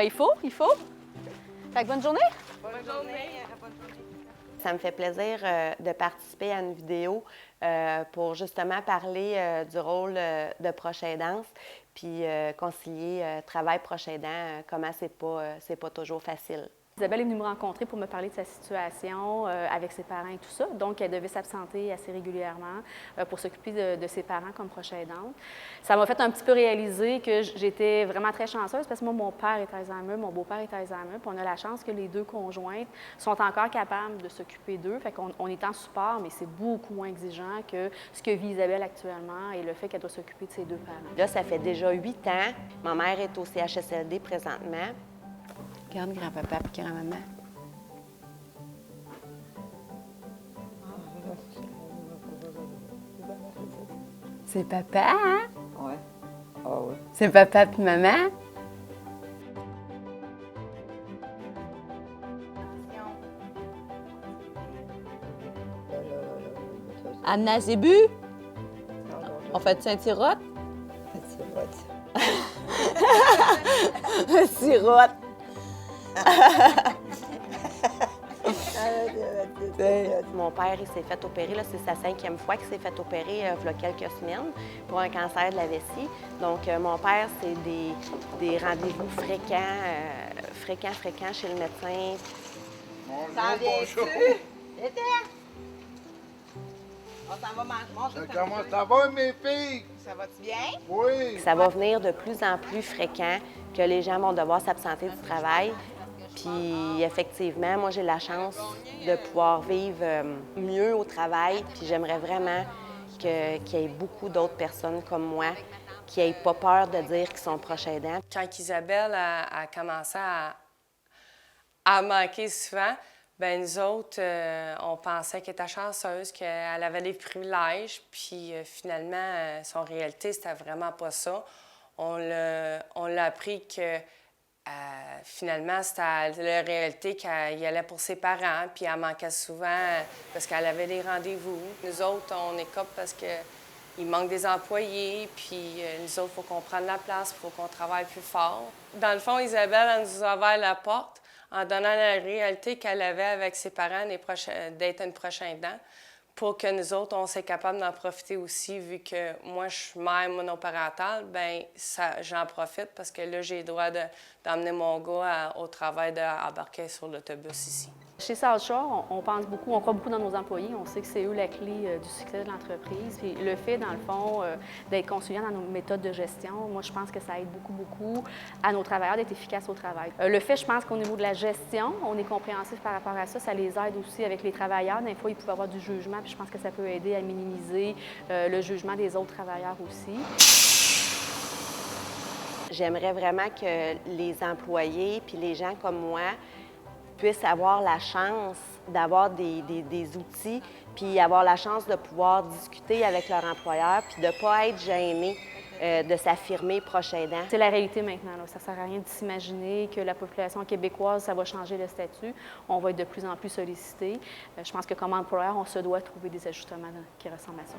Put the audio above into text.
Bien, il faut. Fait que bonne journée. Bonne journée. Ça me fait plaisir de participer à une vidéo pour justement parler du rôle de proche aidance, puis concilier travail proche aidant, comment c'est pas toujours facile. Isabelle est venue me rencontrer pour me parler de sa situation avec ses parents et tout ça. Donc, elle devait s'absenter assez régulièrement pour s'occuper de ses parents comme proche aidante. Ça m'a fait un petit peu réaliser que j'étais vraiment très chanceuse parce que moi, mon père est Alzheimer, mon beau-père est Alzheimer, puis on a la chance que les deux conjointes sont encore capables de s'occuper d'eux. Fait qu'on est en support, mais c'est beaucoup moins exigeant que ce que vit Isabelle actuellement et le fait qu'elle doit s'occuper de ses deux parents. Là, ça fait déjà 8 ans. Ma mère est au CHSLD présentement. Regarde grand-papa et grand-maman. C'est papa, hein? Ouais. Ah oui. C'est papa puis maman? Anna, c'est bu? On fait-tu un tirote? Un tirote. Mon père, il s'est fait opérer, là, c'est sa 5e fois qu'il s'est fait opérer il y a quelques semaines pour un cancer de la vessie. Donc, mon père, c'est des rendez-vous fréquents chez le médecin. Bonjour. On s'en va manger. Comment ça va, mes filles? Ça va-tu bien? Oui. Ça va venir de plus en plus fréquent que les gens vont devoir s'absenter du travail. Puis effectivement, moi, j'ai la chance de pouvoir vivre mieux au travail. Puis j'aimerais vraiment qu'il y ait beaucoup d'autres personnes comme moi qui n'aient pas peur de dire qu'ils sont proches aidants. Quand Isabelle a commencé à manquer souvent, bien, nous autres, on pensait qu'elle était chanceuse, qu'elle avait des privilèges, puis finalement, son réalité, c'était vraiment pas ça. On l'a appris que finalement, c'était la réalité qu'elle y allait pour ses parents, puis elle manquait souvent parce qu'elle avait des rendez-vous. Nous autres, on écope parce qu'il manque des employés, puis nous autres, il faut qu'on prenne la place, il faut qu'on travaille plus fort. Dans le fond, Isabelle, elle nous a ouvert la porte en donnant la réalité qu'elle avait avec ses parents d'être une proche aidant, pour que nous autres, on soit capable d'en profiter aussi, vu que moi, je suis mère monoparentale, bien, j'en profite parce que là, j'ai le droit d'emmener mon gars au travail d'embarquer sur l'autobus ici. Chez South Shore, on pense beaucoup, on croit beaucoup dans nos employés. On sait que c'est eux la clé du succès de l'entreprise. Puis le fait, dans le fond, d'être conciliant dans nos méthodes de gestion, moi, je pense que ça aide beaucoup à nos travailleurs d'être efficaces au travail. Le fait, je pense qu'au niveau de la gestion, on est compréhensif par rapport à ça. Ça les aide aussi avec les travailleurs. Des fois, ils peuvent avoir du jugement, puis je pense que ça peut aider à minimiser le jugement des autres travailleurs aussi. J'aimerais vraiment que les employés puis les gens comme moi puissent avoir la chance d'avoir des outils, puis avoir la chance de pouvoir discuter avec leur employeur, puis de ne pas être gêné de s'affirmer proche aidant. C'est la réalité maintenant. Là. Ça ne sert à rien de s'imaginer que la population québécoise, ça va changer le statut. On va être de plus en plus sollicité. Je pense que comme employeur, on se doit trouver des ajustements qui ressemblent à ça.